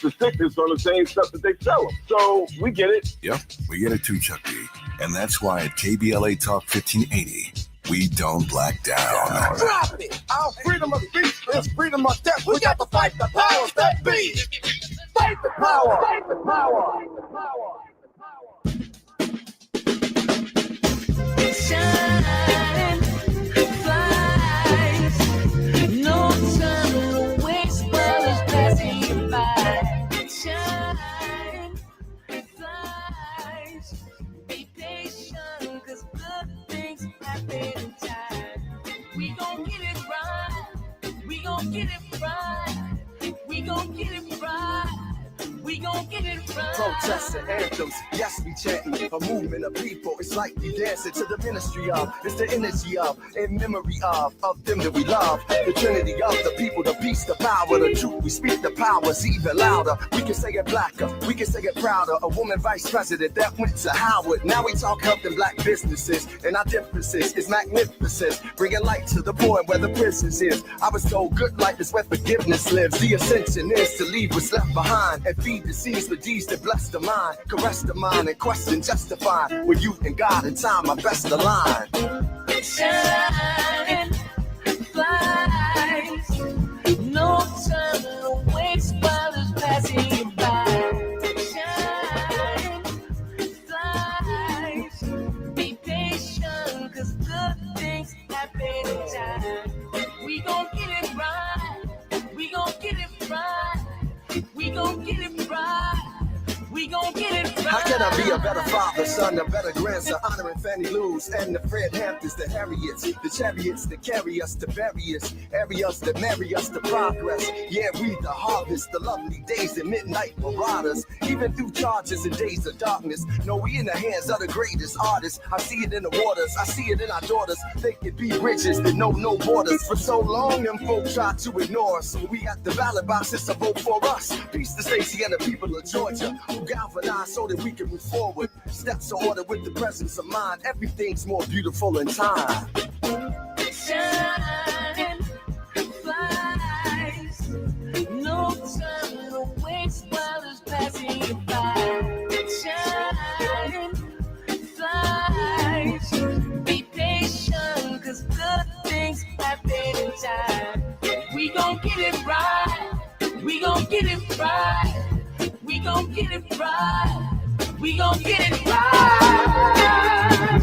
the sickness on the same stuff that they sell them. So we get it. Yep, we get it too, Chuck D. And that's why at KBLA Talk 1580, we don't black down. Drop it! Our freedom of speech is freedom of death. We got to fight the powers that be. Fight the power! Fight the power! Shine, flies, no time to waste while it's passing you by. Shine, flies, be patient, 'cause good things happen in time. We gon' get it right, we gon' get it right, we gon' get it right. We gon' get it right. Protests and anthems, yes, we chanting a movement of people. It's like we dancing to the ministry of. It's the energy of, in memory of them that we love. The trinity of the people, the peace, the power, the truth. We speak the powers even louder. We can say it blacker, we can say it prouder. A woman vice president that went to Howard. Now we talk helping black businesses, and our differences is magnificent. Bringing light to the point where the prisons is. I was told good life is where forgiveness lives. The ascension is to leave what's left behind and feed the seeds with deeds that bless the mind, caress the mind, and question justify. With you and God in time, my best align. Shine, flies, no time to waste while it's passing you by. Shine, flies, be patient, 'cause good things happen in time. We gon' get it right, we gon' get it right. We gon' get it right. We gon' get it right. How can I be a better father, son, a better grandson, honoring Fannie Lou's and the Fred Hamptons, the Harriets, the chariots that carry us to various areas that marry us to progress. Yeah, we the harvest, the lovely days and midnight marauders, even through charges and days of darkness. No, we in the hands of the greatest artists. I see it in the waters, I see it in our daughters. They could be bridges that know no borders. For so long, them folks try to ignore us. So we got the ballot boxes to vote for us. Peace to Stacey and the people of Georgia, who galvanize so that we can move forward. Steps are ordered with the presence of mind. Everything's more beautiful in time. Shine, flies, no time to waste while it's passing you by. Shine, flies, be patient, 'cause good things happen in time. We gon' get it right, we gon' get it right. We gon' get it right. We gon' get it right.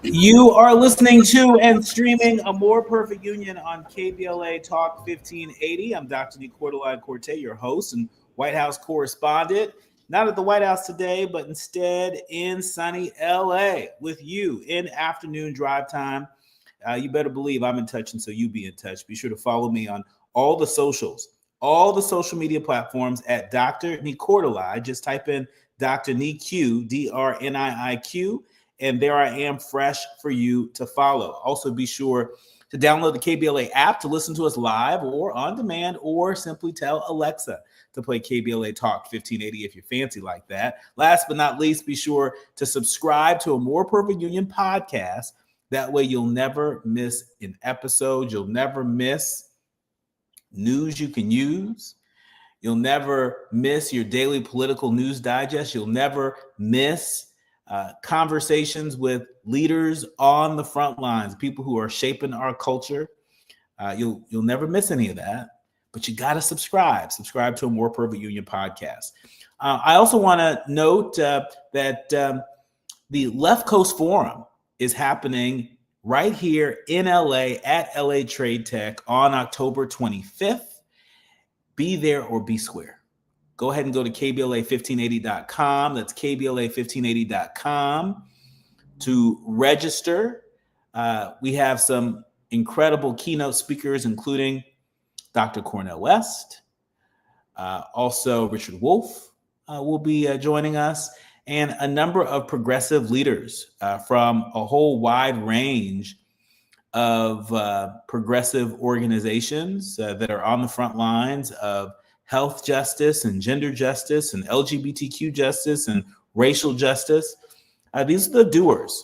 You are listening to and streaming A More Perfect Union on KBLA Talk 1580. I'm Dr. Nii-Quartelai Quartey, your host and White House correspondent. Not at the White House today, but instead in sunny LA with you in afternoon drive time. You better believe I'm in touch, and so you be in touch. Be sure to follow me on all the socials. All the social media platforms at Dr. Nii-Quartelai. Just type in Dr. Nii-Q, DRNIIQ, and there I am fresh for you to follow. Also, be sure to download the KBLA app to listen to us live or on demand, or simply tell Alexa to play KBLA Talk 1580 if you're fancy like that. Last but not least, be sure to subscribe to A More Perfect Union podcast. That way you'll never miss an episode. You'll never miss news you can use. You'll never miss your daily political news digest. You'll never miss conversations with leaders on the front lines, people who are shaping our culture. You'll never miss any of that, but you got to subscribe to A More Perfect Union podcast. I also want to note that the Left Coast Forum is happening right here in LA at LA Trade Tech on October 25th. Be there or be square. Go ahead and go to KBLA1580.com. That's KBLA1580.com to register. We have some incredible keynote speakers, including Dr. Cornel West. Also, Richard Wolff will be joining us, and a number of progressive leaders from a whole wide range of progressive organizations that are on the front lines of health justice and gender justice and LGBTQ justice and racial justice. These are the doers.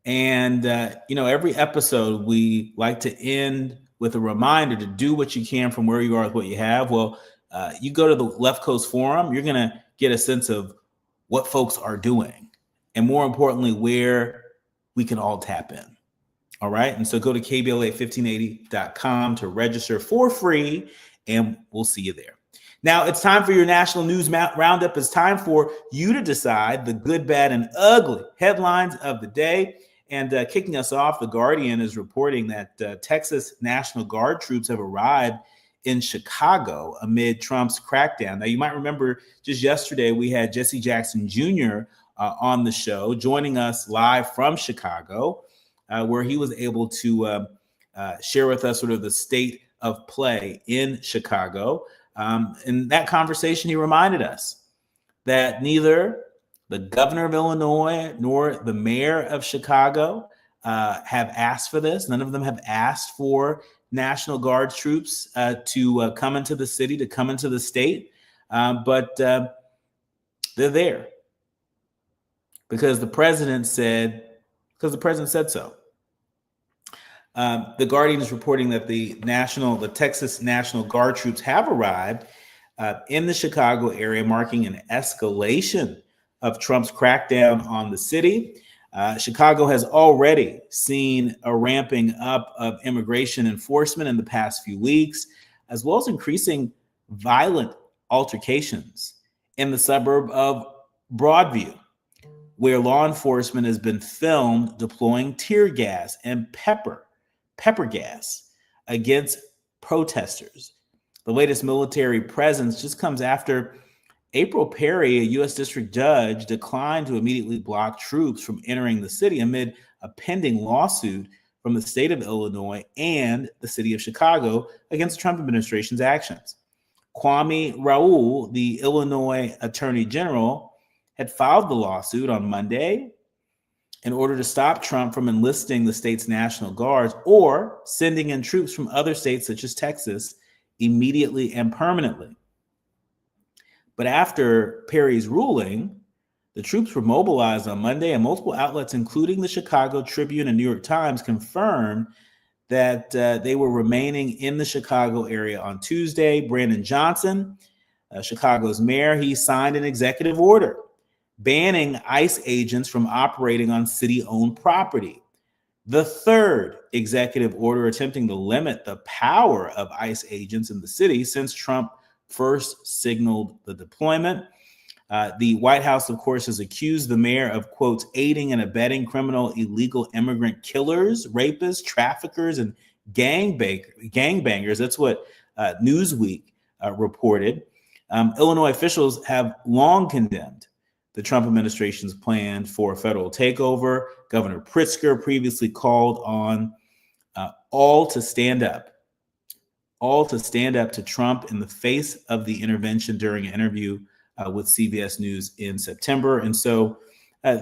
And, every episode we like to end with a reminder to do what you can from where you are with what you have. Well, you go to the Left Coast Forum, you're going to get a sense of what folks are doing, and more importantly, where we can all tap in. All right. And so go to KBLA1580.com to register for free, and we'll see you there. Now it's time for your national news roundup. It's time for you to decide the good, bad, and ugly headlines of the day. And kicking us off, The Guardian is reporting that Texas National Guard troops have arrived in Chicago amid Trump's crackdown. Now, you might remember just yesterday we had Jesse Jackson Jr. On the show, joining us live from Chicago, where he was able to share with us sort of the state of play in Chicago. In that conversation, he reminded us that neither the governor of Illinois nor the mayor of Chicago have asked for this. None of them have asked for National Guard troops to come into the city, to come into the state. But they're there because the president said so. The Guardian is reporting that the Texas National Guard troops have arrived in the Chicago area, marking an escalation of Trump's crackdown on the city. Chicago has already seen a ramping up of immigration enforcement in the past few weeks, as well as increasing violent altercations in the suburb of Broadview, where law enforcement has been filmed deploying tear gas and pepper gas against protesters. The latest military presence just comes after April Perry, a U.S. district judge, declined to immediately block troops from entering the city amid a pending lawsuit from the state of Illinois and the city of Chicago against the Trump administration's actions. Kwame Raoul, the Illinois Attorney General, had filed the lawsuit on Monday in order to stop Trump from enlisting the state's National Guards or sending in troops from other states such as Texas immediately and permanently. But after Perry's ruling, the troops were mobilized on Monday, and multiple outlets, including the Chicago Tribune and New York Times, confirmed that they were remaining in the Chicago area on Tuesday. Brandon Johnson, Chicago's mayor, he signed an executive order banning ICE agents from operating on city-owned property. The third executive order attempting to limit the power of ICE agents in the city since Trump first signaled the deployment. The White House, of course, has accused the mayor of, quote, aiding and abetting criminal illegal immigrant killers, rapists, traffickers, and gangbangers. That's what Newsweek reported. Illinois officials have long condemned the Trump administration's plan for a federal takeover. Governor Pritzker previously called on all to stand up to Trump in the face of the intervention during an interview with CBS News in September. And so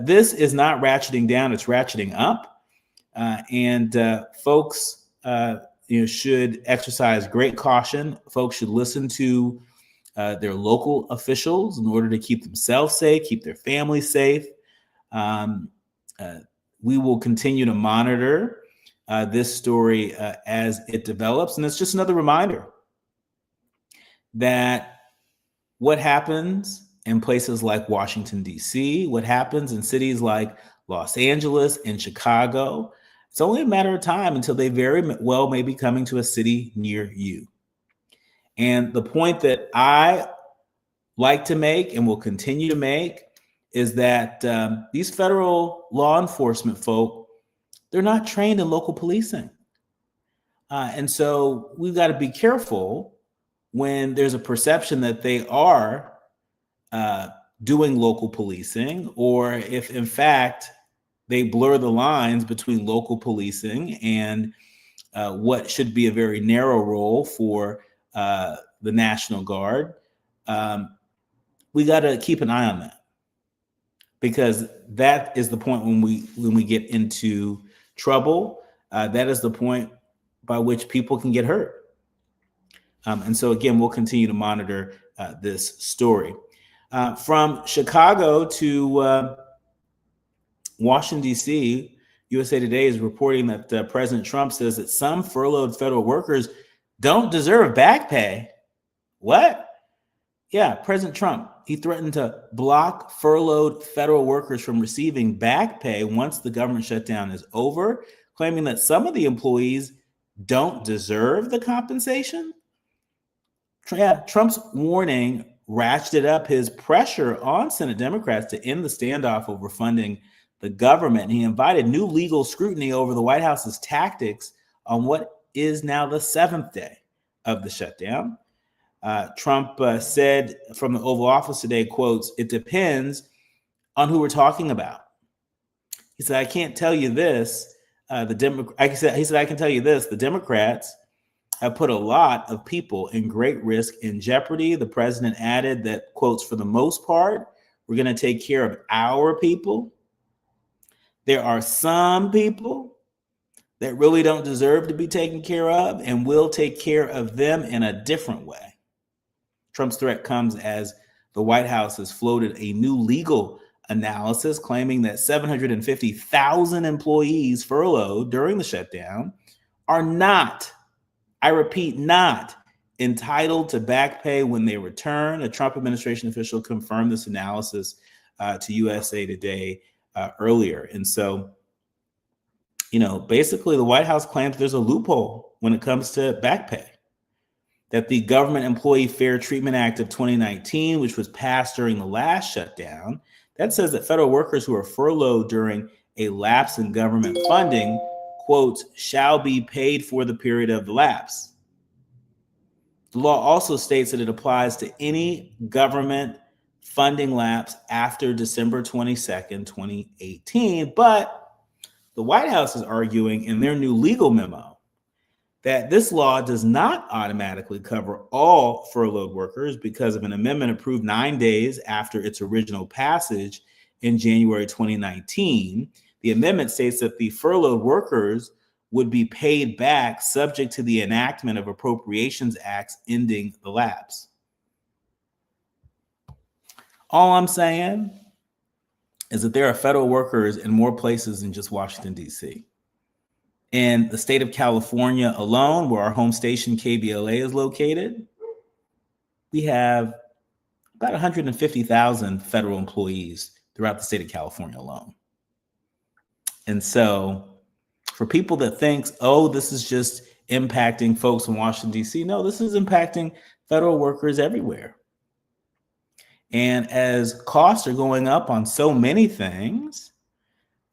this is not ratcheting down, it's ratcheting up. Folks should exercise great caution. Folks should listen to their local officials in order to keep themselves safe, keep their families safe. We will continue to monitor this story as it develops. And it's just another reminder that what happens in places like Washington, D.C., what happens in cities like Los Angeles and Chicago, it's only a matter of time until they very well may be coming to a city near you. And the point that I like to make and will continue to make is that these federal law enforcement folk, they're not trained in local policing. And so we've got to be careful when there's a perception that they are doing local policing, or if in fact they blur the lines between local policing and what should be a very narrow role for the National Guard. We got to keep an eye on that, because that is the point when we get into trouble. That is the point by which people can get hurt. And so again, we'll continue to monitor this story. From Chicago to Washington, D.C., USA Today is reporting that President Trump says that some furloughed federal workers don't deserve back pay. What? Yeah, President Trump, he threatened to block furloughed federal workers from receiving back pay once the government shutdown is over, claiming that some of the employees don't deserve the compensation. Yeah, Trump's warning ratcheted up his pressure on Senate Democrats to end the standoff over funding the government. He invited new legal scrutiny over the White House's tactics on what is now the 7th day of the shutdown. Trump said from the Oval Office today, quotes, "It depends on who we're talking about." He said, "I can't tell you this. He said, I can tell you this. The Democrats have put a lot of people in great risk and jeopardy." The president added that, quotes, "For the most part, we're going to take care of our people. There are some people that really don't deserve to be taken care of, and we'll take care of them in a different way." Trump's threat comes as the White House has floated a new legal analysis claiming that 750,000 employees furloughed during the shutdown are not, I repeat, not entitled to back pay when they return. A Trump administration official confirmed this analysis to USA Today earlier. And so, basically the White House claims there's a loophole when it comes to back pay. That the Government Employee Fair Treatment Act of 2019, which was passed during the last shutdown, that says that federal workers who are furloughed during a lapse in government funding, quotes, "shall be paid for the period of the lapse." The law also states that it applies to any government funding lapse after December 22nd, 2018. But the White House is arguing in their new legal memo that this law does not automatically cover all furloughed workers because of an amendment approved 9 days after its original passage in January 2019. The amendment states that the furloughed workers would be paid back subject to the enactment of appropriations acts ending the lapse. All I'm saying is that there are federal workers in more places than just Washington, D.C. In the state of California alone, where our home station KBLA is located, we have about 150,000 federal employees throughout the state of California alone. And so for people that think, oh, this is just impacting folks in Washington, D.C., no, this is impacting federal workers everywhere. And as costs are going up on so many things,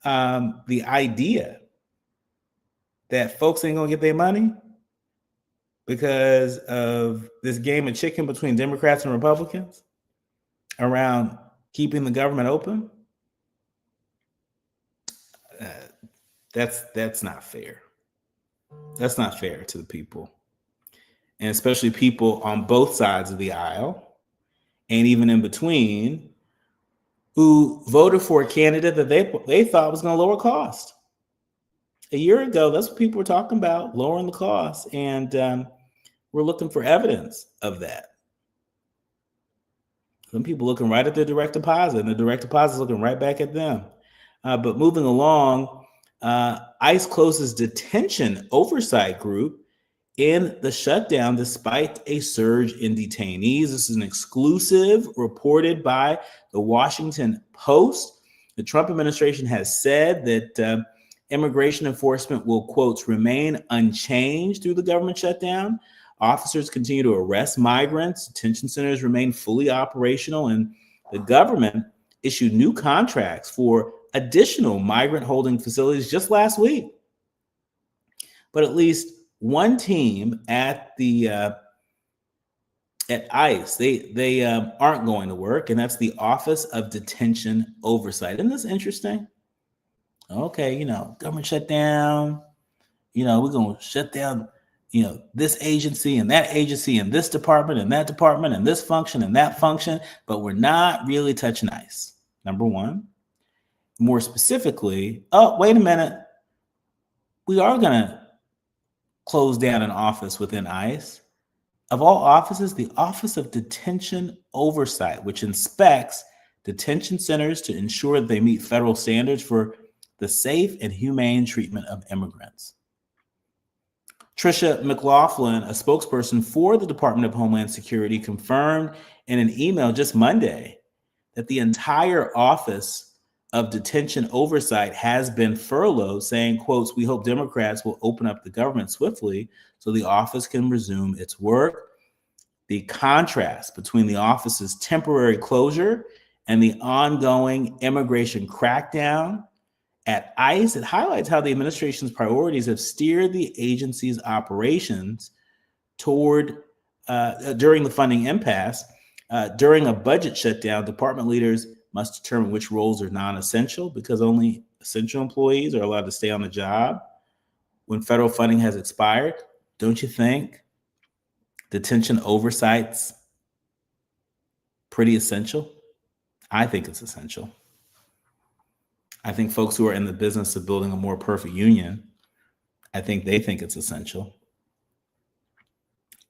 the idea that folks ain't gonna get their money because of this game of chicken between Democrats and Republicans around keeping the government open, that's not fair. That's not fair to the people, and especially people on both sides of the aisle and even in between who voted for a candidate that they thought was going to lower cost. A year ago, that's what people were talking about, lowering the cost, and we're looking for evidence of that. Some people looking right at their direct deposit, and the direct deposit is looking right back at them. But moving along, ICE closes detention oversight group in the shutdown despite a surge in detainees. This is an exclusive reported by the Washington Post. The Trump administration has said that immigration enforcement will, quotes, remain unchanged through the government shutdown. Officers continue to arrest migrants. Detention centers remain fully operational, and the government issued new contracts for additional migrant holding facilities just last week. But at least one team at ICE, they aren't going to work, and that's the Office of Detention Oversight. Isn't this interesting? Okay, government shutdown, we're going to shut down, this agency and that agency and this department and that department and this function and that function, but we're not really touching ICE. Number one. More specifically, oh, wait a minute. We are going to close down an office within ICE. Of all offices, the Office of Detention Oversight, which inspects detention centers to ensure that they meet federal standards for the safe and humane treatment of immigrants. Tricia McLaughlin, a spokesperson for the Department of Homeland Security, confirmed in an email just Monday that the entire Office of Detention Oversight has been furloughed, saying, quotes, "We hope Democrats will open up the government swiftly so the office can resume its work." The contrast between the office's temporary closure and the ongoing immigration crackdown at ICE, it highlights how the administration's priorities have steered the agency's operations toward, during the funding impasse. During a budget shutdown, department leaders must determine which roles are non-essential because only essential employees are allowed to stay on the job when federal funding has expired. Don't you think detention oversight's pretty essential? I think it's essential. I think folks who are in the business of building a more perfect union, I think they think it's essential.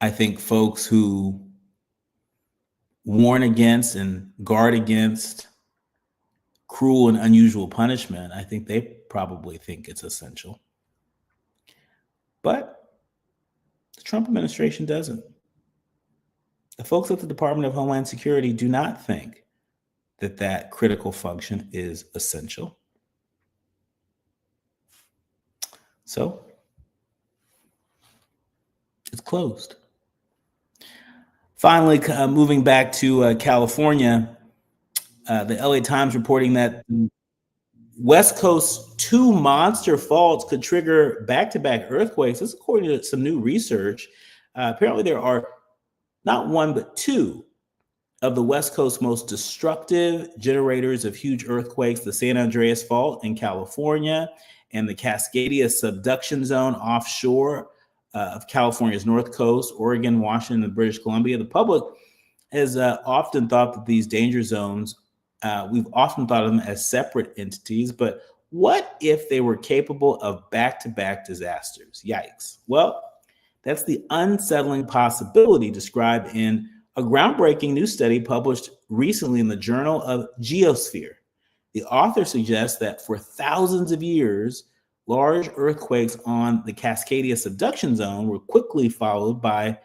I think folks who warn against and guard against cruel and unusual punishment, I think they probably think it's essential. But the Trump administration doesn't. The folks at the Department of Homeland Security do not think that that critical function is essential. So it's closed. Finally, moving back to California, the LA Times reporting that West Coast 2 monster faults could trigger back-to-back earthquakes. This is according to some new research. Apparently, there are not one, but 2 of the West Coast's most destructive generators of huge earthquakes, the San Andreas Fault in California and the Cascadia subduction zone offshore of California's north coast, Oregon, Washington, and British Columbia. The public has often thought that these danger zones, we've often thought of them as separate entities, but what if they were capable of back-to-back disasters? Yikes. Well, that's the unsettling possibility described in a groundbreaking new study published recently in the Journal of Geosphere. The author suggests that for thousands of years, large earthquakes on the Cascadia subduction zone were quickly followed by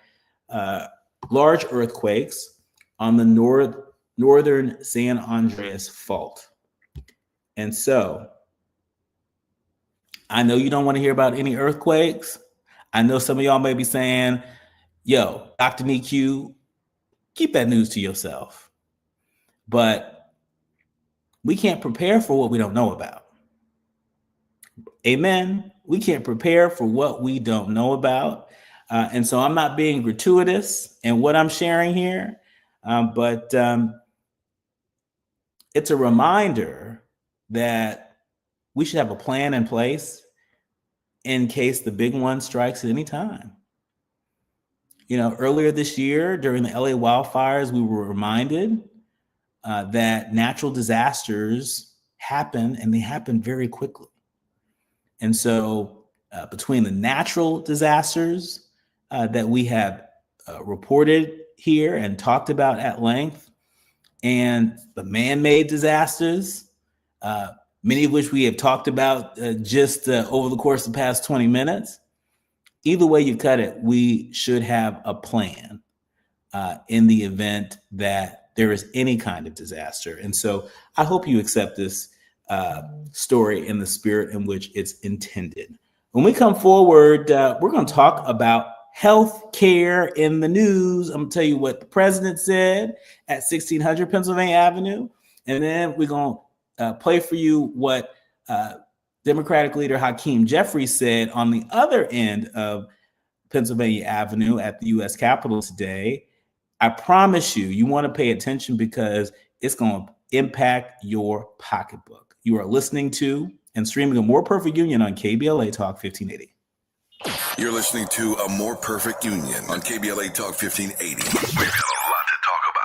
large earthquakes on the northern San Andreas Fault. And so, I know you don't want to hear about any earthquakes. I know some of y'all may be saying, yo, Dr. Nii-Q, keep that news to yourself. But we can't prepare for what we don't know about. Amen. We can't prepare for what we don't know about. And so I'm not being gratuitous in what I'm sharing here, but it's a reminder that we should have a plan in place in case the big one strikes at any time. You know, earlier this year during the LA wildfires, we were reminded that natural disasters happen, and they happen very quickly. And so between the natural disasters that we have reported here and talked about at length, and the man-made disasters, many of which we have talked about just over the course of the past 20 minutes, either way you cut it, we should have a plan in the event that there is any kind of disaster. And so I hope you accept this story in the spirit in which it's intended. When we come forward, we're going to talk about health care in the news. I'm going to tell you what the president said at 1600 Pennsylvania Avenue. And then we're going to play for you what Democratic leader Hakeem Jeffries said on the other end of Pennsylvania Avenue at the U.S. Capitol today. I promise you, you want to pay attention because it's going to impact your pocketbook. You are listening to and streaming A More Perfect Union on KBLA Talk 1580. You're listening to A More Perfect Union on KBLA Talk 1580. We've got a lot to talk about.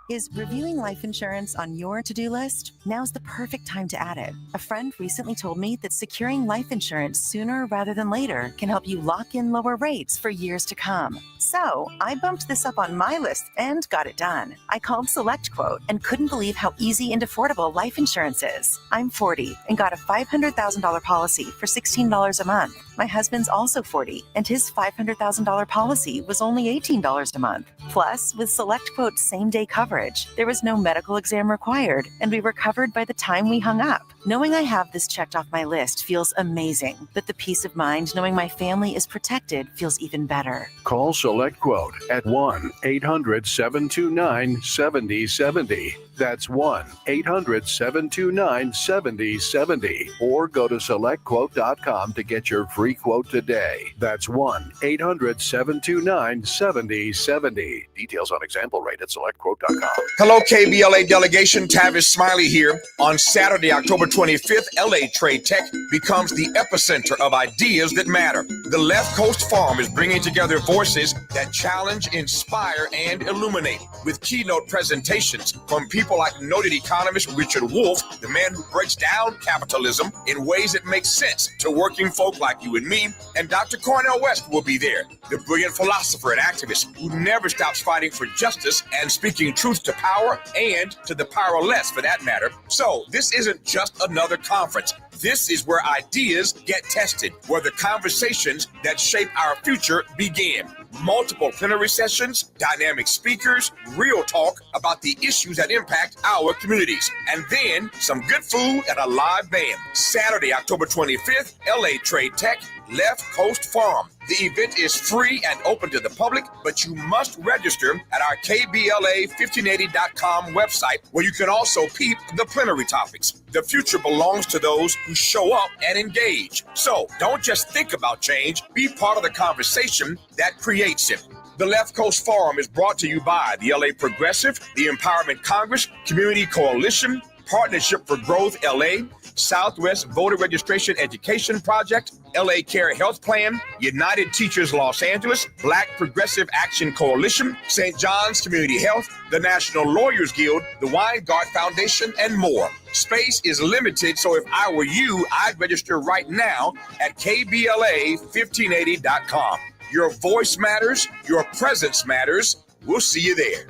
Is reviewing life insurance on your to-do list? Now's the perfect time to add it. A friend recently told me that securing life insurance sooner rather than later can help you lock in lower rates for years to come. So I bumped this up on my list and got it done. I called SelectQuote and couldn't believe how easy and affordable life insurance is. I'm 40 and got a $500,000 policy for $16 a month. My husband's also 40 and his $500,000 policy was only $18 a month. Plus, with SelectQuote's same-day coverage, there was no medical exam required and we were covered by the time we hung up. Knowing I have this checked off my list feels amazing, but the peace of mind knowing my family is protected feels even better. Call SelectQuote at 1-800-729-7070. That's 1-800-729-7070. Or go to SelectQuote.com to get your free quote today. That's 1-800-729-7070. Details on example rate at SelectQuote.com. Hello, KBLA delegation. Tavis Smiley here. On Saturday, October 25th, LA Trade Tech becomes the epicenter of ideas that matter. The Left Coast Forum is bringing together voices that challenge, inspire, and illuminate with keynote presentations from people like noted economist Richard Wolff, the man who breaks down capitalism in ways that make sense to working folk like you and me, and Dr. Cornel West will be there, the brilliant philosopher and activist who never stops fighting for justice and speaking truth to power and to the powerless for that matter. So this isn't just another conference. This is where ideas get tested, where the conversations that shape our future begin. Multiple plenary sessions, dynamic speakers, real talk about the issues that impact our communities, and then some good food and a live band. Saturday, October 25th, LA Trade Tech, Left Coast Forum. The event is free and open to the public, but you must register at our KBLA1580.com website, where you can also peep the plenary topics. The future belongs to those who show up and engage. So don't just think about change, be part of the conversation that creates it. The Left Coast Forum is brought to you by the LA Progressive, the Empowerment Congress, Community Coalition, Partnership for Growth LA, Southwest Voter Registration Education Project, LA Care Health Plan, United Teachers Los Angeles, Black Progressive Action Coalition, St. John's Community Health, the National Lawyers Guild, the Weingart Foundation, and more. Space is limited, so if I were you, I'd register right now at KBLA1580.com. Your voice matters, your presence matters. We'll see you there.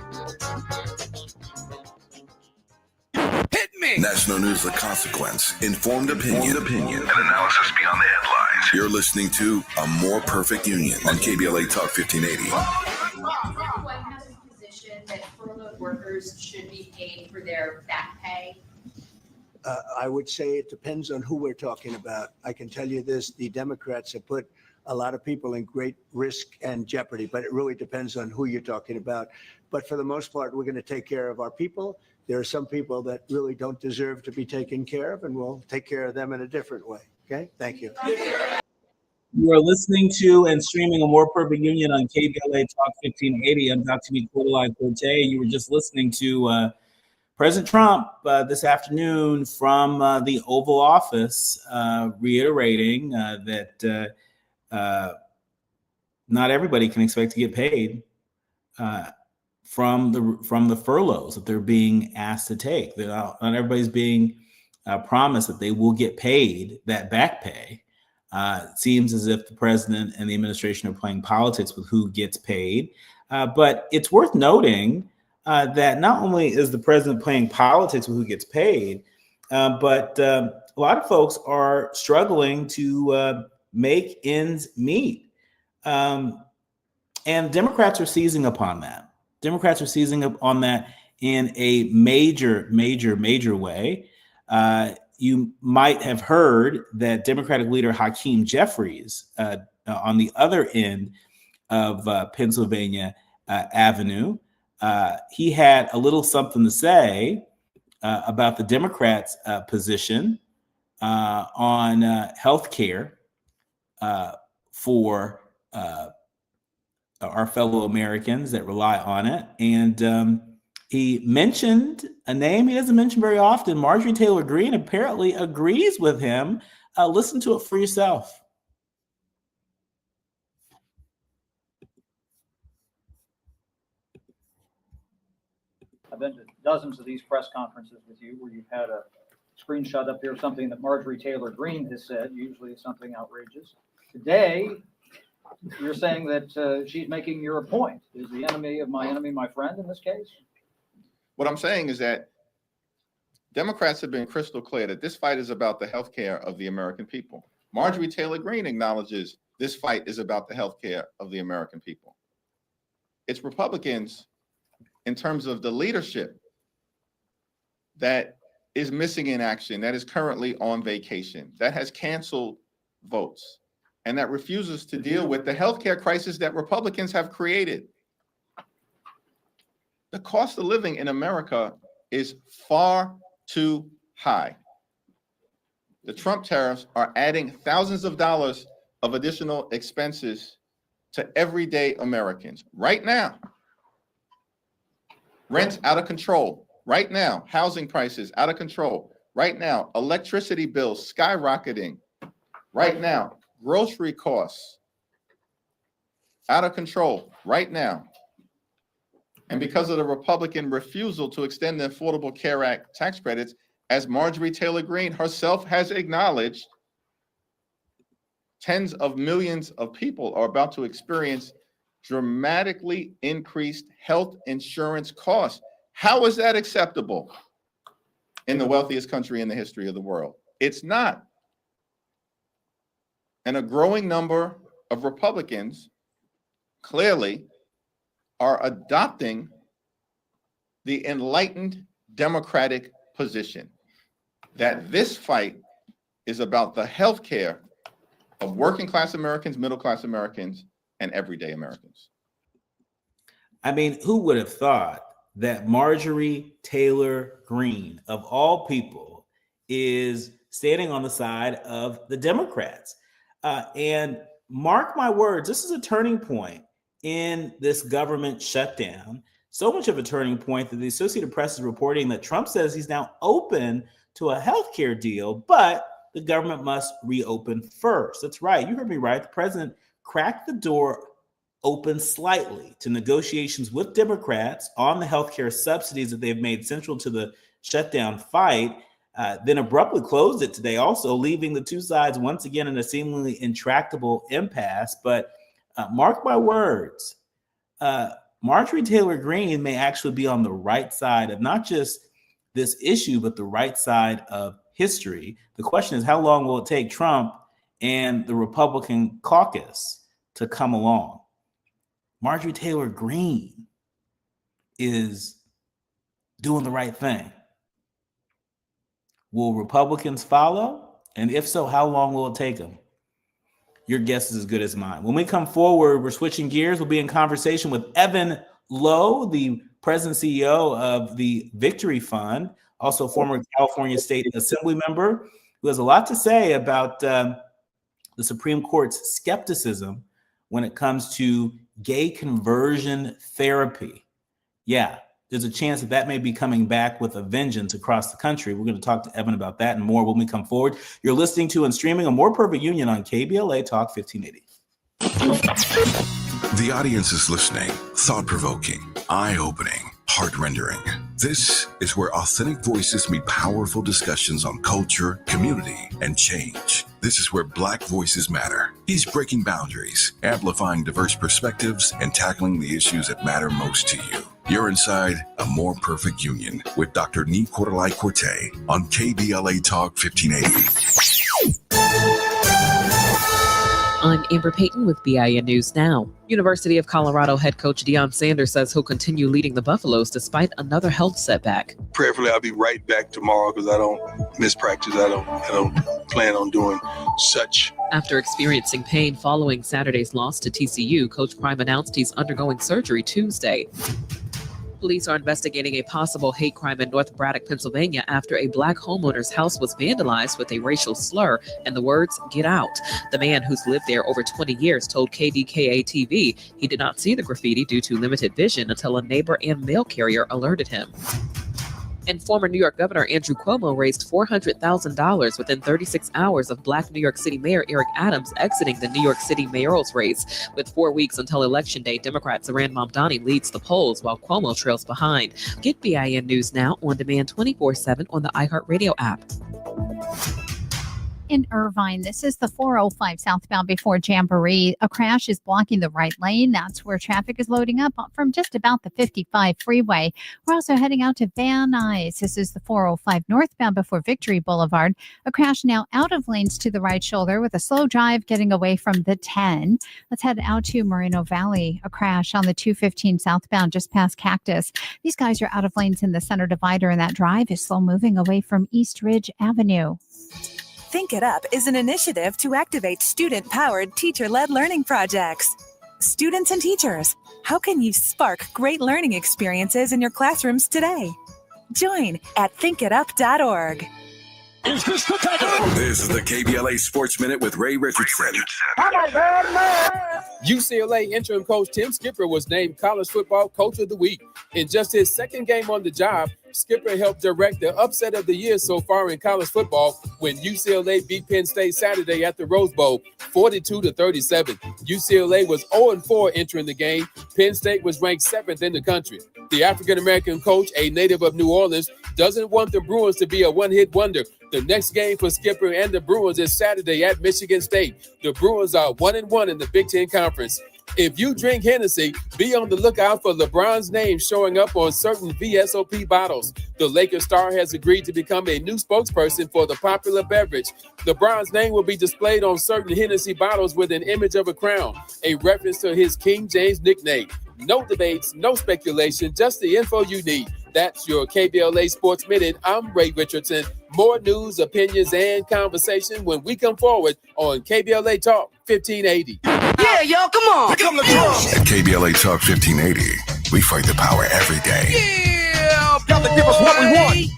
Hit me! National News The Consequence. Informed opinion. And analysis beyond the headlines. You're listening to A More Perfect Union on KBLA Talk 1580. White House's position that furloughed workers should be paid for their back pay? I would say it depends on who we're talking about. I can tell you this, the Democrats have put a lot of people in great risk and jeopardy, but it really depends on who you're talking about. But for the most part, we're going to take care of our people. There are some people that really don't deserve to be taken care of, and we'll take care of them in a different way. Okay? Thank you. You are listening to and streaming A More Perfect Union on KBLA Talk 1580. I'm Dr. Nii-Quartelai Quartey. You were just listening to President Trump this afternoon from the Oval Office reiterating that not everybody can expect to get paid from the furloughs that they're being asked to take. Not everybody's being promised that they will get paid that back pay. It seems as if the president and the administration are playing politics with who gets paid. But it's worth noting that not only is the president playing politics with who gets paid, but a lot of folks are struggling to make ends meet. And Democrats are seizing upon that. Democrats are seizing up on that in a major way. You might have heard that Democratic leader Hakeem Jeffries on the other end of Pennsylvania Avenue, he had a little something to say about the Democrats' position on health care for our fellow Americans that rely on it. And he mentioned a name he doesn't mention very often. Marjorie Taylor Greene apparently agrees with him. Listen to it for yourself. I've been to dozens of these press conferences with you where you've had a screenshot up here, something that Marjorie Taylor Greene has said, usually something outrageous. Today, You're saying that she's making your point. Is the enemy of my enemy my friend in this case? What I'm saying is that Democrats have been crystal clear that this fight is about the health care of the American people. Marjorie Taylor Greene acknowledges this fight is about the health care of the American people. It's Republicans, in terms of the leadership, that is missing in action, that is currently on vacation, that has canceled votes, and that refuses to deal with the healthcare crisis that Republicans have created. The cost of living in America is far too high. The Trump tariffs are adding thousands of dollars of additional expenses to everyday Americans. Right now, rent's out of control. Right now, housing prices out of control. Right now, electricity bills skyrocketing. Right now, grocery costs out of control. Right now. And because of the Republican refusal to extend the Affordable Care Act tax credits, as Marjorie Taylor Greene herself has acknowledged, tens of millions of people are about to experience dramatically increased health insurance costs. How is that acceptable in the wealthiest country in the history of the world? It's not. And a growing number of Republicans clearly are adopting the enlightened Democratic position that this fight is about the health care of working class Americans, middle class Americans, and everyday Americans. I mean, who would have thought that Marjorie Taylor Greene, of all people, is standing on the side of the Democrats? And mark my words, this is a turning point in this government shutdown. So much of a turning point that the Associated Press is reporting that Trump says he's now open to a healthcare deal, but the government must reopen first. That's right. You heard me right. The president cracked the door open slightly to negotiations with Democrats on the healthcare subsidies that they've made central to the shutdown fight, then abruptly closed it today, also leaving the two sides once again in a seemingly intractable impasse. But mark my words, Marjorie Taylor Greene may actually be on the right side of not just this issue, but the right side of history. The question is, how long will it take Trump and the Republican caucus to come along? Marjorie Taylor Greene is doing the right thing. Will Republicans follow? And if so, how long will it take them? Your guess is as good as mine. When we come forward, we're switching gears. We'll be in conversation with Evan Lowe, the president and CEO of the Victory Fund, also former California State Assembly member, who has a lot to say about the Supreme Court's skepticism when it comes to gay conversion therapy. Yeah, there's a chance that that may be coming back with a vengeance across the country. We're going to talk to Evan about that and more when we come forward. You're listening to and streaming A More Perfect Union on KBLA Talk 1580. The audience is listening, thought-provoking, eye-opening, heart-rendering. This is where authentic voices meet powerful discussions on culture, community, and change. This is where Black voices matter. He's breaking boundaries, amplifying diverse perspectives, and tackling the issues that matter most to you. You're inside A More Perfect Union with Dr. Nii-Quartelai Quartey on KBLA Talk 1580. I'm Amber Payton with BIN News Now. University of Colorado head coach Deion Sanders says he'll continue leading the Buffaloes despite another health setback. Prayerfully, I'll be right back tomorrow because I don't miss practice. I don't plan on doing such. After experiencing pain following Saturday's loss to TCU, Coach Prime announced he's undergoing surgery Tuesday. Police are investigating a possible hate crime in North Braddock, Pennsylvania, after a Black homeowner's house was vandalized with a racial slur and the words, "Get out." The man, who's lived there over 20 years, told KDKA-TV he did not see the graffiti due to limited vision until a neighbor and mail carrier alerted him. And former New York Governor Andrew Cuomo raised $400,000 within 36 hours of Black New York City Mayor Eric Adams exiting the New York City mayoral race. With 4 weeks until Election Day, Democrat Zohran Mamdani leads the polls while Cuomo trails behind. Get BIN News Now on demand 24/7 on the iHeartRadio app. in Irvine. This is the 405 southbound before Jamboree. A crash is blocking the right lane. That's where traffic is loading up from just about the 55 freeway. We're also heading out to Van Nuys. This is the 405 northbound before Victory Boulevard. A crash now out of lanes to the right shoulder with a slow drive getting away from the 10. Let's head out to Moreno Valley. A crash on the 215 southbound just past Cactus. These guys are out of lanes in the center divider, and that drive is slow moving away from East Ridge Avenue. Think It Up is an initiative to activate student-powered, teacher-led learning projects. Students and teachers, how can you spark great learning experiences in your classrooms today? Join at thinkitup.org. Is this the time? This is the KBLA Sports Minute with Ray Richardson. UCLA interim coach Tim Skipper was named College Football Coach of the Week. In just his second game on the job, Skipper helped direct the upset of the year so far in college football when UCLA beat Penn State Saturday at the Rose Bowl, 42-37. UCLA was 0-4 entering the game. Penn State was ranked 7th in the country. The African-American coach, a native of New Orleans, doesn't want the Bruins to be a one-hit wonder. The next game for Skipper and the Bruins is Saturday at Michigan State. The Bruins are 1-1 in the Big Ten Conference. If you drink Hennessy, be on the lookout for LeBron's name showing up on certain VSOP bottles. The Lakers star has agreed to become a new spokesperson for the popular beverage. LeBron's name will be displayed on certain Hennessy bottles with an image of a crown, a reference to his King James nickname. No debates, no speculation, just the info you need. That's your KBLA Sports Minute. I'm Ray Richardson. More news, opinions, and conversation when we come forward on KBLA Talk 1580. Yeah, y'all, come on. Pick up the drums. At KBLA Talk 1580, we fight the power every day. Yeah, gotta give us what we want.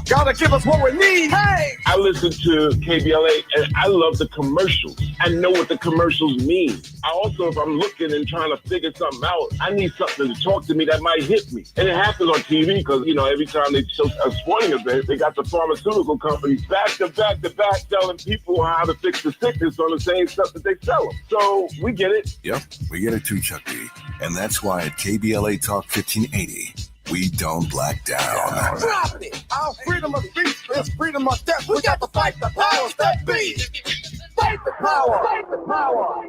Gotta give us what we need. Hey. I listen to KBLA and I love the commercials. I know what the commercials mean. I also, if I'm looking and trying to figure something out, I need something to talk to me that might hit me. And it happens on TV because, every time they show a sporting event, they got the pharmaceutical companies back to back telling people how to fix the sickness on the same stuff that they sell them. So we get it. Yep, we get it too, Chuck D. And that's why at KBLA Talk 1580, we don't black down. Drop it. Our freedom of speech is freedom of death. We got to fight the powers that be. Fight the power. Fight the power.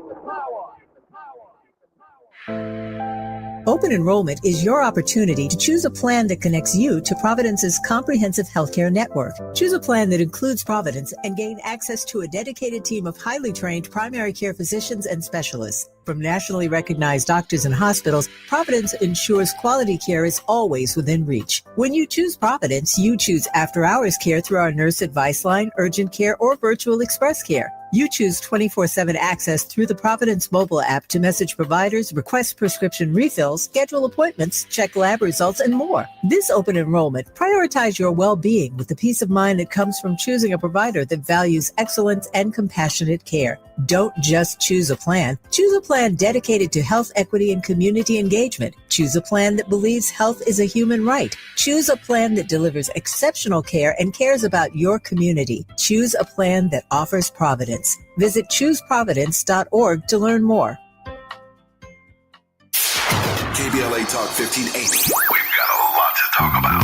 Open enrollment is your opportunity to choose a plan that connects you to Providence's comprehensive healthcare network. Choose a plan that includes Providence and gain access to a dedicated team of highly trained primary care physicians and specialists. From nationally recognized doctors and hospitals, Providence ensures quality care is always within reach. When you choose Providence, you choose after-hours care through our nurse advice line, urgent care, or virtual express care. You choose 24/7 access through the Providence mobile app to message providers, request prescription refills, schedule appointments, check lab results, and more. This open enrollment, prioritize your well-being with the peace of mind that comes from choosing a provider that values excellence and compassionate care. Don't just choose a plan. Choose a plan dedicated to health equity and community engagement. Choose a plan that believes health is a human right. Choose a plan that delivers exceptional care and cares about your community. Choose a plan that offers Providence. Visit chooseprovidence.org to learn more. KBLA Talk 1580. We've got a lot to talk about.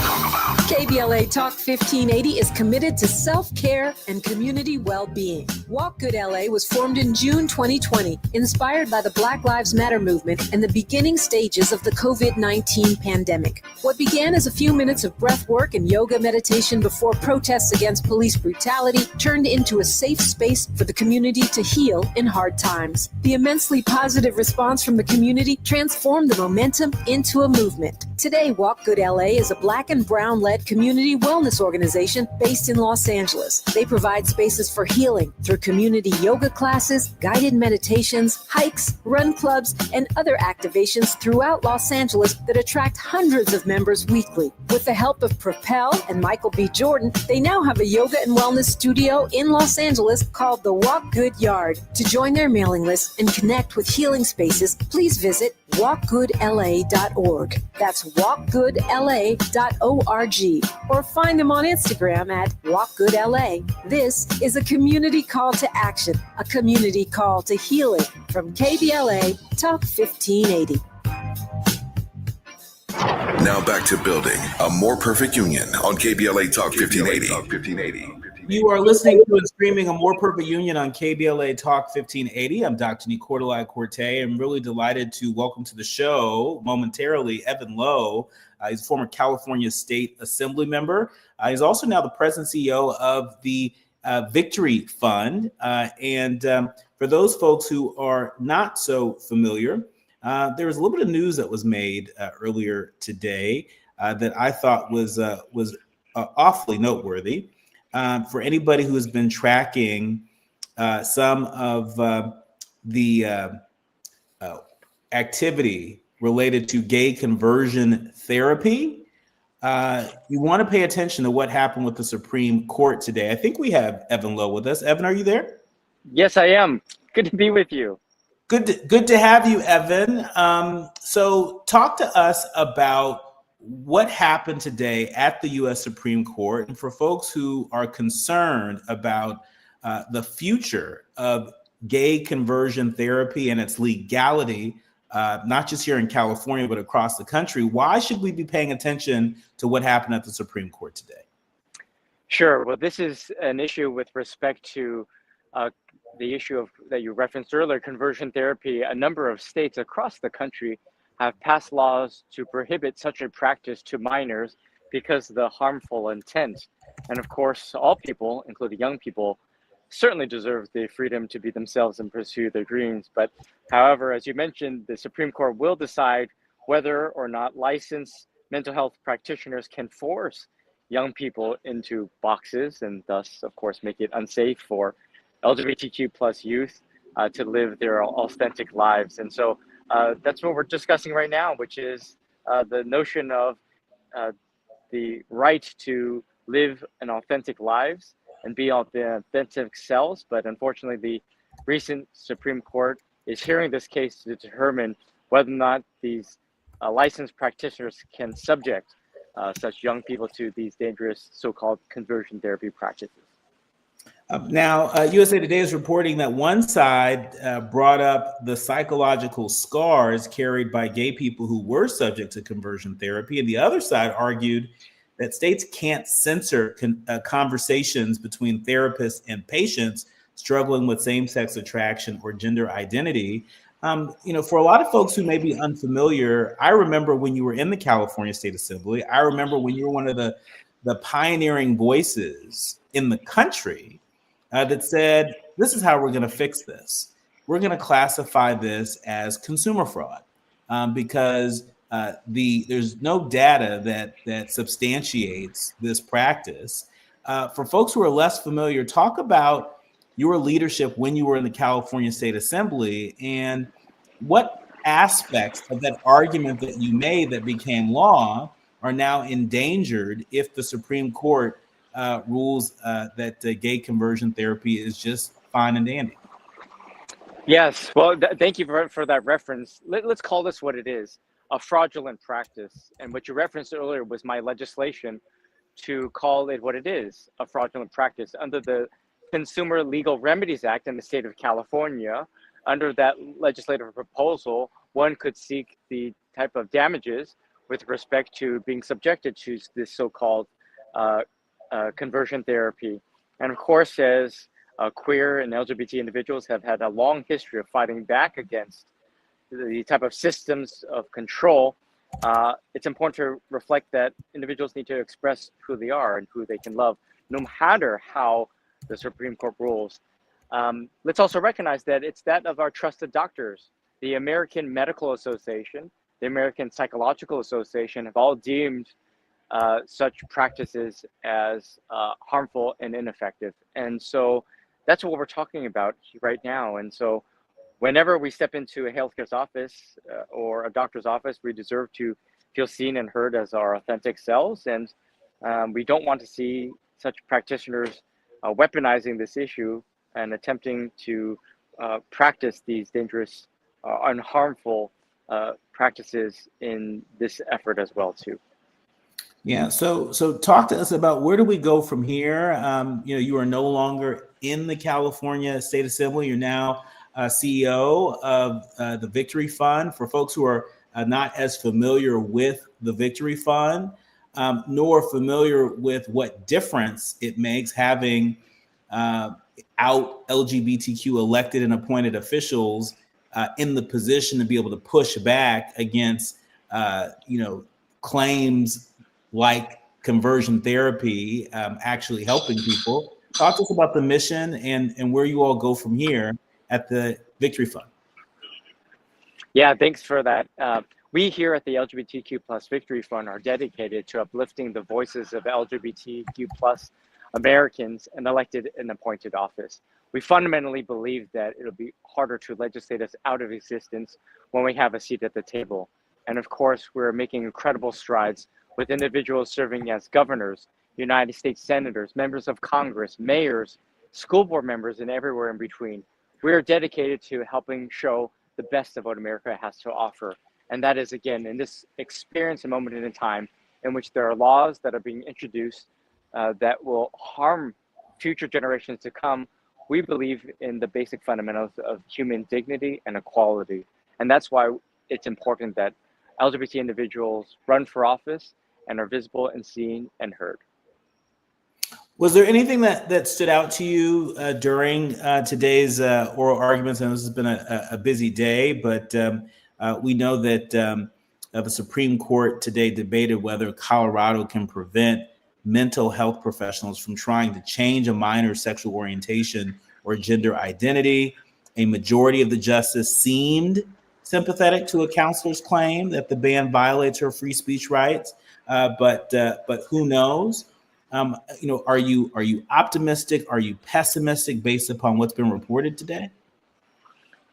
KBLA Talk 1580 is committed to self-care and community well-being. Walk Good LA was formed in June 2020, inspired by the Black Lives Matter movement and the beginning stages of the COVID-19 pandemic. What began as a few minutes of breath work and yoga meditation before protests against police brutality turned into a safe space for the community to heal in hard times. The immensely positive response from the community transformed the momentum into a movement. Today, Walk Good LA is a Black and Brown-led community wellness organization based in Los Angeles. They provide spaces for healing through community yoga classes, guided meditations, hikes, run clubs, and other activations throughout Los Angeles that attract hundreds of members weekly. With the help of Propel and Michael B. Jordan, they now have a yoga and wellness studio in Los Angeles called the Walk Good Yard. To join their mailing list and connect with healing spaces, please visit walkgoodla.org. That's walkgoodla.org. Or find them on Instagram at walkgoodla. This is a community call to action, a community call to healing from KBLA Talk 1580. Now back to building a more perfect union on KBLA Talk 1580. You are listening to and streaming A More Perfect Union on KBLA Talk 1580. I'm Dr. Nii-Quartelai Quartey. I'm really delighted to welcome to the show momentarily Evan Lowe. He's a former California State Assembly member. He's also now the president and CEO of the Victory Fund. For those folks who are not so familiar, there was a little bit of news that was made earlier today that I thought was awfully noteworthy. For anybody who has been tracking some of the activity related to gay conversion therapy, you want to pay attention to what happened with the Supreme Court today. I think we have Evan Lowe with us. Evan, are you there? Yes, I am. Good to be with you. Good to have you, Evan. So talk to us about what happened today at the U.S. Supreme Court, and for folks who are concerned about the future of gay conversion therapy and its legality, not just here in California, but across the country, why should we be paying attention to what happened at the Supreme Court today? Sure. Well, this is an issue with respect to the issue of that you referenced earlier, conversion therapy. A number of states across the country have passed laws to prohibit such a practice to minors because of the harmful intent. And of course, all people, including young people, certainly deserve the freedom to be themselves and pursue their dreams. But however, as you mentioned, the Supreme Court will decide whether or not licensed mental health practitioners can force young people into boxes and thus, of course, make it unsafe for LGBTQ plus youth to live their authentic lives. And so that's what we're discussing right now, which is the notion of the right to live an authentic lives and be the authentic selves. But unfortunately, the recent Supreme Court is hearing this case to determine whether or not these licensed practitioners can subject such young people to these dangerous so-called conversion therapy practices. Now, USA Today is reporting that one side brought up the psychological scars carried by gay people who were subject to conversion therapy, and the other side argued that states can't censor conversations between therapists and patients struggling with same-sex attraction or gender identity. For a lot of folks who may be unfamiliar, I remember when you were in the California State Assembly. I remember when you were one of the pioneering voices in the country that said, this is how we're going to fix this. We're going to classify this as consumer fraud because there's no data that substantiates this practice. For folks who are less familiar, talk about your leadership when you were in the California State Assembly and what aspects of that argument that you made that became law are now endangered if the Supreme Court rules that gay conversion therapy is just fine and dandy. Yes, well, thank you for that reference. Let's call this what it is, a fraudulent practice. And what you referenced earlier was my legislation to call it what it is, a fraudulent practice. Under the Consumer Legal Remedies Act in the state of California, under that legislative proposal, one could seek the type of damages with respect to being subjected to this so-called conversion therapy. And of course, as queer and LGBT individuals have had a long history of fighting back against the type of systems of control, it's important to reflect that individuals need to express who they are and who they can love, no matter how the Supreme Court rules. Let's also recognize that it's that of our trusted doctors. The American Medical Association, the American Psychological Association have all deemed such practices as harmful and ineffective. And so that's what we're talking about right now. And so whenever we step into a healthcare office or a doctor's office, we deserve to feel seen and heard as our authentic selves. And we don't want to see such practitioners weaponizing this issue and attempting to practice these dangerous and harmful practices in this effort as well too. Yeah. So talk to us about where do we go from here? You are no longer in the California State Assembly. You're now CEO of the Victory Fund. For folks who are not as familiar with the Victory Fund, nor familiar with what difference it makes having out LGBTQ elected and appointed officials in the position to be able to push back against, claims like conversion therapy actually helping people. Talk to us about the mission and where you all go from here at the Victory Fund. Yeah, thanks for that. We here at the LGBTQ plus Victory Fund are dedicated to uplifting the voices of LGBTQ plus Americans in elected and appointed office. We fundamentally believe that it'll be harder to legislate us out of existence when we have a seat at the table. And of course, we're making incredible strides with individuals serving as governors, United States senators, members of Congress, mayors, school board members, and everywhere in between. We are dedicated to helping show the best of what America has to offer. And that is, again, in this experience and moment in time in which there are laws that are being introduced that will harm future generations to come, we believe in the basic fundamentals of human dignity and equality. And that's why it's important that LGBT individuals run for office and are visible and seen and heard. Was there anything that stood out to you during today's oral arguments? And this has been a busy day, but we know that the Supreme Court today debated whether Colorado can prevent mental health professionals from trying to change a minor's sexual orientation or gender identity. A majority of the justice seemed sympathetic to a counselor's claim that the ban violates her free speech rights, but who knows? Are you optimistic? Are you pessimistic based upon what's been reported today?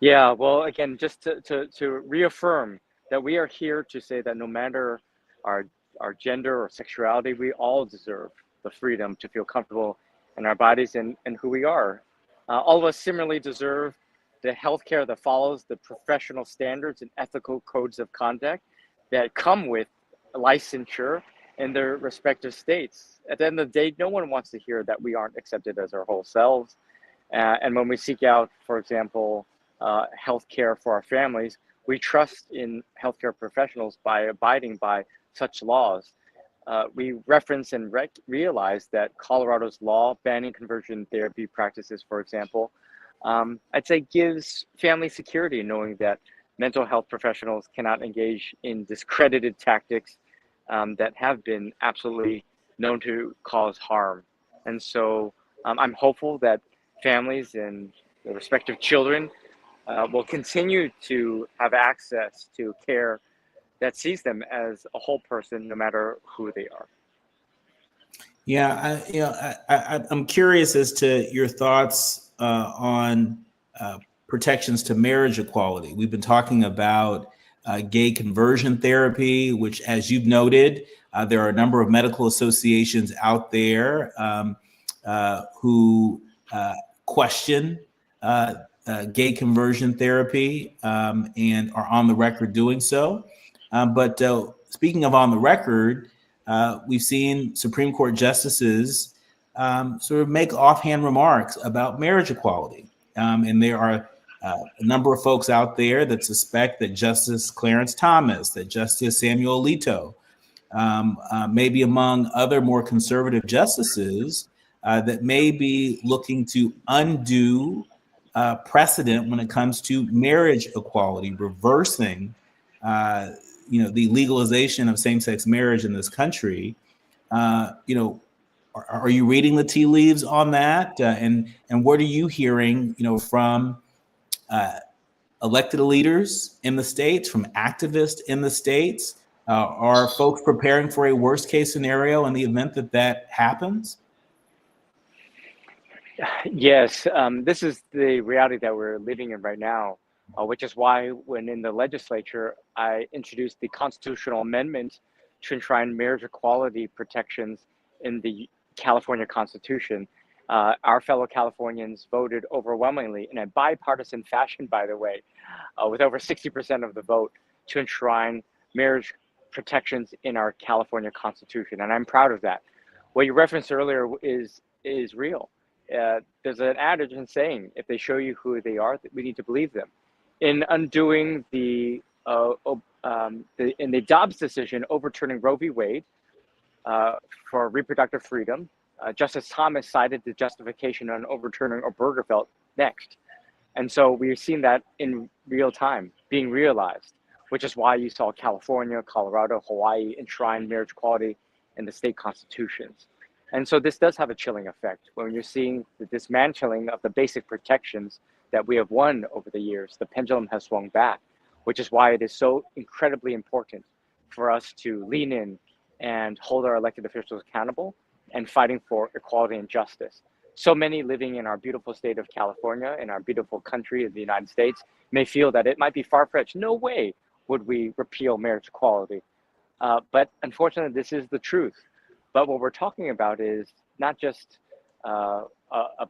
Yeah, well, again, just to reaffirm that we are here to say that no matter our gender or sexuality, we all deserve the freedom to feel comfortable in our bodies and who we are. All of us similarly deserve the healthcare that follows the professional standards and ethical codes of conduct that come with licensure in their respective states. At the end of the day, no one wants to hear that we aren't accepted as our whole selves. And when we seek out, for example, healthcare for our families, we trust in healthcare professionals by abiding by such laws. We reference and realize that Colorado's law banning conversion therapy practices, for example, I'd say gives family security, knowing that mental health professionals cannot engage in discredited tactics that have been absolutely known to cause harm. And so I'm hopeful that families and their respective children will continue to have access to care that sees them as a whole person, no matter who they are. Yeah, I'm curious as to your thoughts on protections to marriage equality. We've been talking about gay conversion therapy, which, as you've noted, there are a number of medical associations out there who question gay conversion therapy and are on the record doing so. But speaking of on the record, we've seen Supreme Court justices sort of make offhand remarks about marriage equality. And there are a number of folks out there that suspect that Justice Clarence Thomas, that Justice Samuel Alito, maybe among other more conservative justices, that may be looking to undo precedent when it comes to marriage equality, reversing the legalization of same-sex marriage in this country. Are you reading the tea leaves on that? And what are you hearing, from elected leaders in the states, from activists in the states? Are folks preparing for a worst-case scenario in the event that happens? Yes, this is the reality that we're living in right now, which is why when in the legislature, I introduced the constitutional amendment to enshrine marriage equality protections in the California Constitution. Our fellow Californians voted overwhelmingly in a bipartisan fashion, by the way, with over 60% of the vote to enshrine marriage protections in our California Constitution. And I'm proud of that. What you referenced earlier is real. There's an adage in saying, if they show you who they are, we need to believe them. In undoing in the Dobbs decision, overturning Roe v. Wade, for reproductive freedom. Justice Thomas cited the justification on overturning Obergefell next. And so we're seeing that in real time being realized, which is why you saw California, Colorado, Hawaii enshrine marriage equality in the state constitutions. And so this does have a chilling effect when you're seeing the dismantling of the basic protections that we have won over the years. The pendulum has swung back, which is why it is so incredibly important for us to lean in and hold our elected officials accountable and fighting for equality and justice. So many living in our beautiful state of California, in our beautiful country of the United States, may feel that it might be far-fetched. No way would we repeal marriage equality. But unfortunately, this is the truth. But what we're talking about is not just a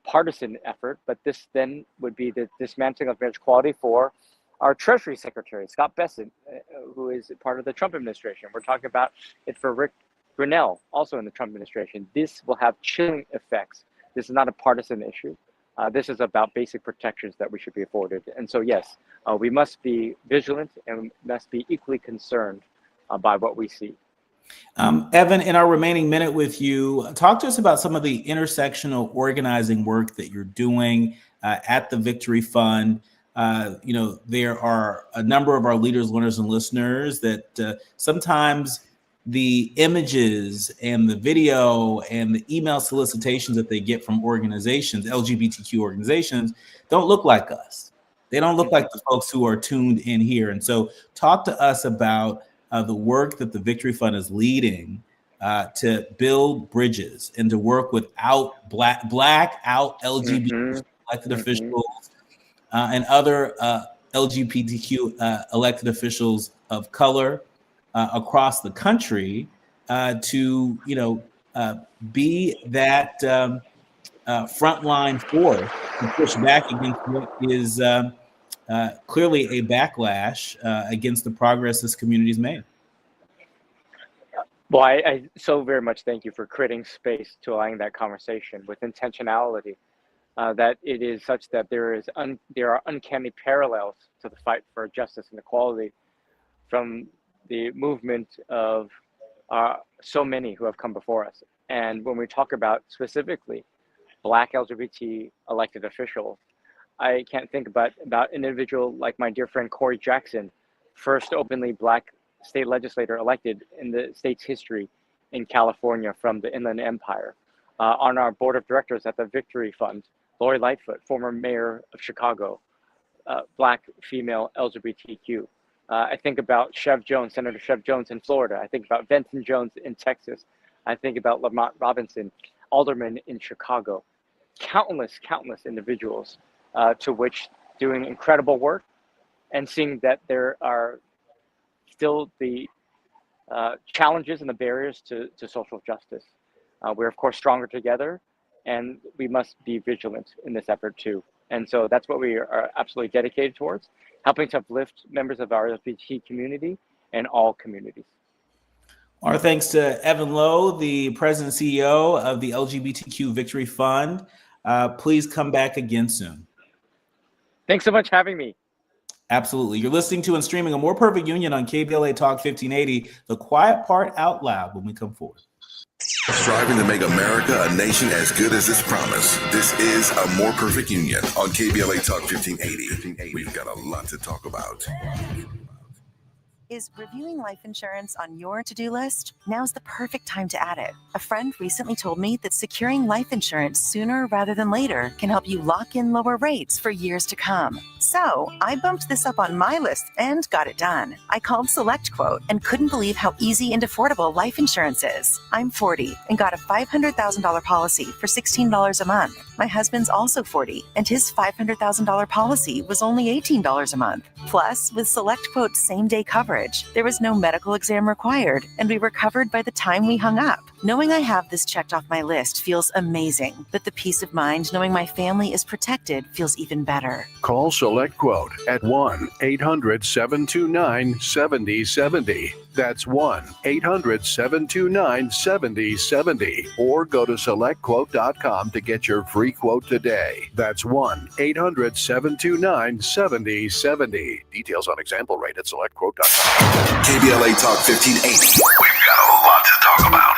partisan effort, but this then would be the dismantling of marriage equality for our Treasury Secretary, Scott Bessent, who is part of the Trump administration. We're talking about it for Rick Grinnell, also in the Trump administration. This will have chilling effects. This is not a partisan issue. This is about basic protections that we should be afforded. And so, yes, we must be vigilant and must be equally concerned by what we see. Evan, in our remaining minute with you, talk to us about some of the intersectional organizing work that you're doing at the Victory Fund. There are a number of our leaders, learners, and listeners that sometimes the images and the video and the email solicitations that they get from organizations, LGBTQ organizations, don't look like us. They don't look like the folks who are tuned in here. And so talk to us about the work that the Victory Fund is leading to build bridges and to work without black out LGBT elected officials and other LGBTQ elected officials of color across the country to be that frontline force to push back against what is clearly a backlash against the progress this community's made. Well, I so very much thank you for creating space to allowing that conversation with intentionality, that it is such that there are uncanny parallels to the fight for justice and equality from the movement of so many who have come before us. And when we talk about specifically Black LGBT elected officials, I can't think about an individual like my dear friend Corey Jackson, first openly Black state legislator elected in the state's history in California from the Inland Empire. On our board of directors at the Victory Fund, Lori Lightfoot, former mayor of Chicago, Black female LGBTQ. I think about Senator Chev Jones in Florida. I think about Benton Jones in Texas. I think about Lamont Robinson, alderman in Chicago. Countless individuals to which doing incredible work and seeing that there are still the challenges and the barriers to social justice. We're of course stronger together, and we must be vigilant in this effort too. And so that's what we are absolutely dedicated towards, helping to uplift members of our LGBT community and all communities. Our thanks to Evan Lowe, the president and CEO of the LGBTQ Victory Fund. Please come back again soon. Thanks so much for having me. Absolutely. You're listening to and streaming A More Perfect Union on KBLA Talk 1580, the quiet part out loud when we come forward. Striving to make America a nation as good as its promise. This is A More Perfect Union on KBLA Talk 1580. We've got a lot to talk about. Is reviewing life insurance on your to-do list? Now's the perfect time to add it. A friend recently told me that securing life insurance sooner rather than later can help you lock in lower rates for years to come. So I bumped this up on my list and got it done. I called SelectQuote and couldn't believe how easy and affordable life insurance is. I'm 40 and got a $500,000 policy for $16 a month. My husband's also 40 and his $500,000 policy was only $18 a month. Plus, with SelectQuote's same-day coverage, there was no medical exam required, and we were covered by the time we hung up. Knowing I have this checked off my list feels amazing, but the peace of mind knowing my family is protected feels even better. Call SelectQuote at 1-800-729-7070. That's 1-800-729-7070. Or go to SelectQuote.com to get your free quote today. That's 1-800-729-7070. Details on example rate at SelectQuote.com. KBLA Talk 1580. We've got a lot to talk about.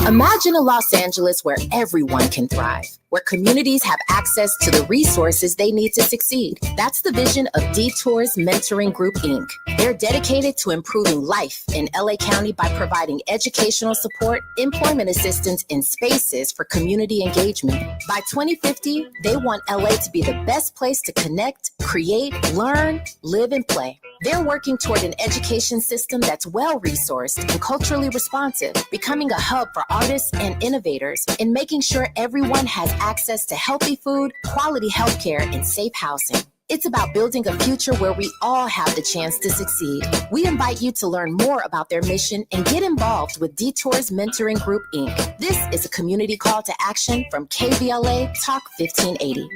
Imagine a Los Angeles where everyone can thrive, where communities have access to the resources they need to succeed. That's the vision of Detours Mentoring Group, Inc. They're dedicated to improving life in LA County by providing educational support, employment assistance, and spaces for community engagement. By 2050, they want LA to be the best place to connect, create, learn, live, and play. They're working toward an education system that's well-resourced and culturally responsive, becoming a hub for artists and innovators, and making sure everyone has access to healthy food, quality healthcare, and safe housing. It's about building a future where we all have the chance to succeed. We invite you to learn more about their mission and get involved with Detours Mentoring Group, Inc. This is a community call to action from KBLA Talk 1580.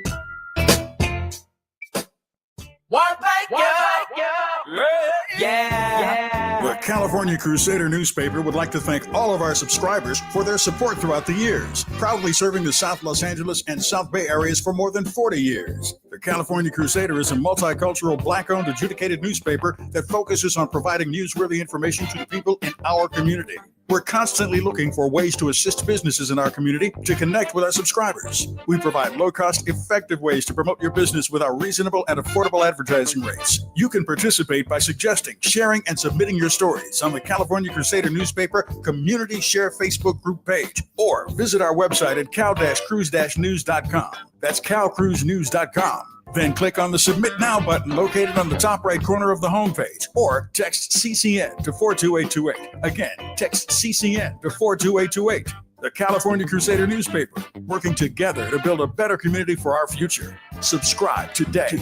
The California Crusader newspaper would like to thank all of our subscribers for their support throughout the years, proudly serving the South Los Angeles and South Bay areas for more than 40 years. The California Crusader is a multicultural, Black-owned, adjudicated newspaper that focuses on providing newsworthy information to the people in our community. We're constantly looking for ways to assist businesses in our community to connect with our subscribers. We provide low-cost, effective ways to promote your business with our reasonable and affordable advertising rates. You can participate by suggesting, sharing, and submitting your stories on the California Crusader newspaper Community Share Facebook group page, or visit our website at cal-cruise-news.com. That's calcruisenews.com. Then click on the Submit Now button located on the top right corner of the homepage, or text CCN to 42828. Again, text CCN to 42828. The California Crusader newspaper, working together to build a better community for our future. Subscribe today. We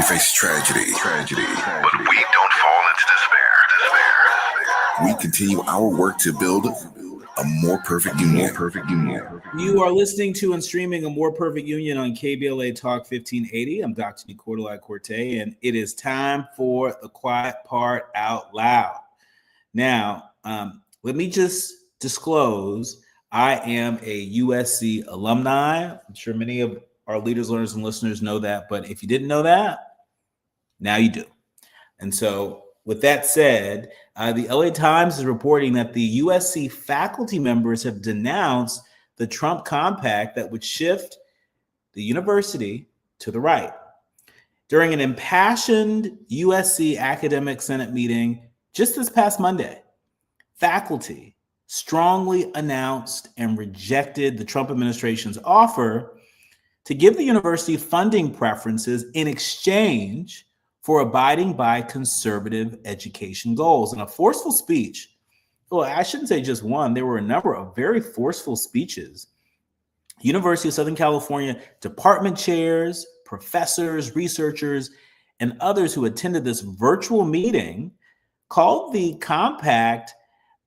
face tragedy, but we don't fall into despair. We continue our work to build a more perfect union. You are listening to and streaming A More Perfect Union on KBLA Talk 1580. I'm Dr. Nii-Quartelai Quartey, and it is time for the quiet part out loud. Now, let me just disclose, I am a USC alumni. I'm sure many of our leaders, learners, and listeners know that, but if you didn't know that, now you do. And so with that said, the LA Times is reporting that the USC faculty members have denounced the Trump compact that would shift the university to the right. During an impassioned USC Academic Senate meeting just this past Monday, faculty strongly announced and rejected the Trump administration's offer to give the university funding preferences in exchange for abiding by conservative education goals. In a forceful speech, well, I shouldn't say just one, there were a number of very forceful speeches. University of Southern California department chairs, professors, researchers, and others who attended this virtual meeting called the compact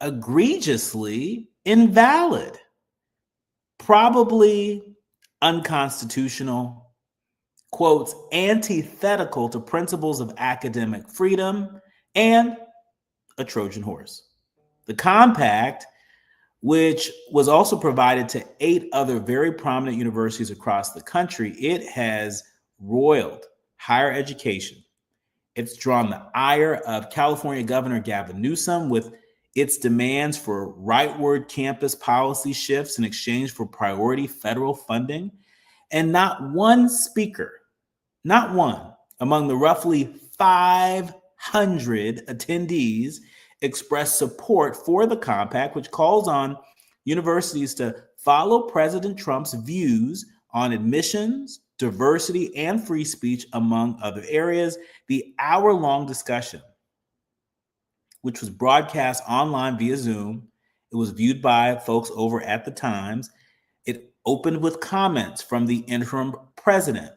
egregiously invalid, probably unconstitutional, quotes, antithetical to principles of academic freedom, and a Trojan horse. The compact, which was also provided to 8 other very prominent universities across the country, it has roiled higher education. It's drawn the ire of California Governor Gavin Newsom with its demands for rightward campus policy shifts in exchange for priority federal funding. And not one speaker, not one, among the roughly 500 attendees expressed support for the compact, which calls on universities to follow President Trump's views on admissions, diversity, and free speech, among other areas. The hour-long discussion, which was broadcast online via Zoom, it was viewed by folks over at the Times. It opened with comments from the interim president,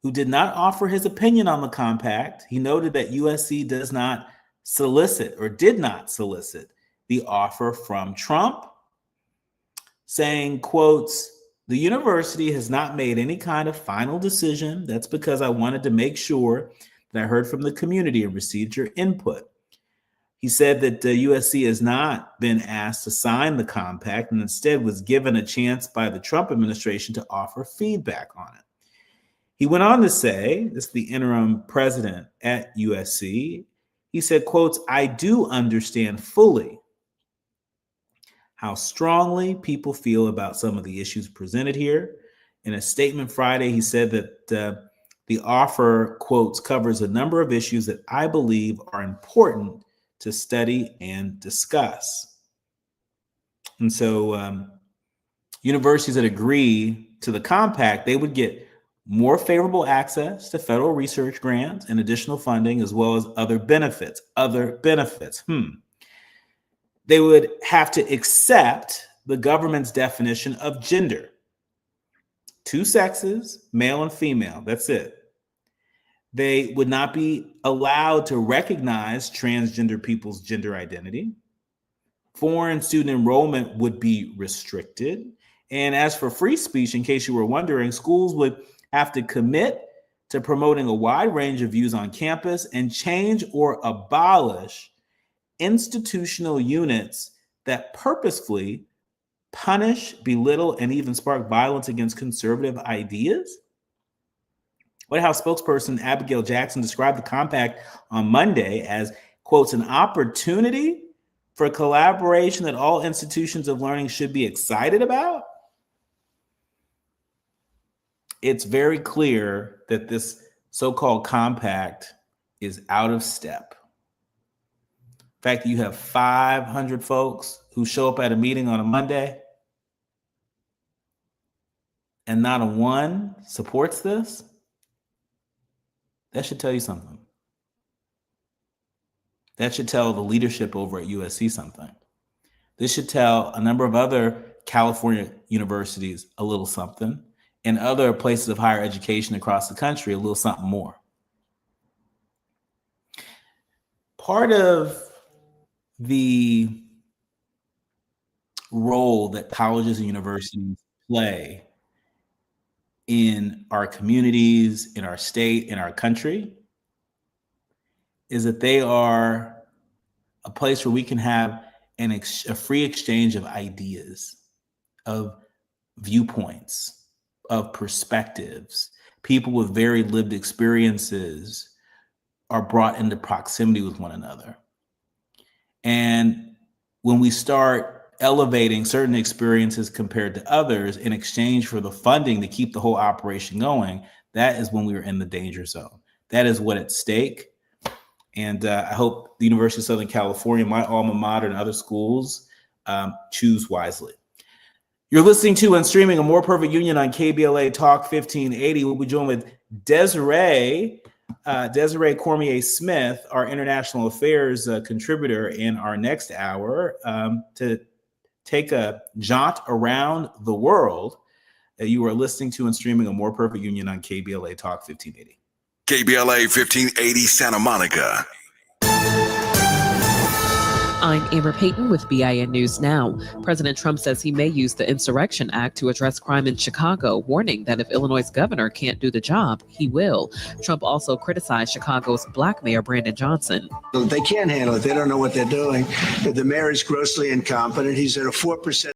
who did not offer his opinion on the compact. He noted that USC does not solicit or did not solicit the offer from Trump, saying, quotes, "The university has not made any kind of final decision. That's because I wanted to make sure that I heard from the community and received your input." He said that USC has not been asked to sign the compact and instead was given a chance by the Trump administration to offer feedback on it. He went on to say, this is the interim president at USC, He said, quotes, "I do understand fully how strongly people feel about some of the issues presented here." In a statement Friday, he said that the offer, quotes, "covers a number of issues that I believe are important to study and discuss." And so universities that agree to the compact, they would get more favorable access to federal research grants and additional funding, as well as other benefits. They would have to accept the government's definition of gender. 2 sexes, male and female, that's it. They would not be allowed to recognize transgender people's gender identity. Foreign student enrollment would be restricted. And as for free speech, in case you were wondering, schools would have to commit to promoting a wide range of views on campus and change or abolish institutional units that purposefully punish, belittle, and even spark violence against conservative ideas. White House spokesperson Abigail Jackson described the compact on Monday as, quotes, "an opportunity for collaboration that all institutions of learning should be excited about." It's very clear that this so-called compact is out of step. In fact, you have 500 folks who show up at a meeting on a Monday and not a one supports this. That should tell you something. That should tell the leadership over at USC something. This should tell a number of other California universities a little something, and other places of higher education across the country a little something more. Part of the role that colleges and universities play in our communities, in our state, in our country, is that they are a place where we can have a free exchange of ideas, of viewpoints, of perspectives. People with very lived experiences are brought into proximity with one another. And when we start elevating certain experiences compared to others in exchange for the funding to keep the whole operation going, that is when we are in the danger zone. That is what's at stake. And I hope the University of Southern California, my alma mater, and other schools choose wisely. You're listening to and streaming A More Perfect Union on KBLA Talk 1580. We'll be joined with Desiree Cormier-Smith, our international affairs contributor, in our next hour to take a jaunt around the world. You are listening to and streaming A More Perfect Union on KBLA Talk 1580. KBLA 1580 Santa Monica. I'm Amber Payton with BIN News Now. President Trump says he may use the Insurrection Act to address crime in Chicago, warning that if Illinois' governor can't do the job, he will. Trump also criticized Chicago's black mayor, Brandon Johnson. They can't handle it. They don't know what they're doing. The mayor is grossly incompetent. He's at a 4%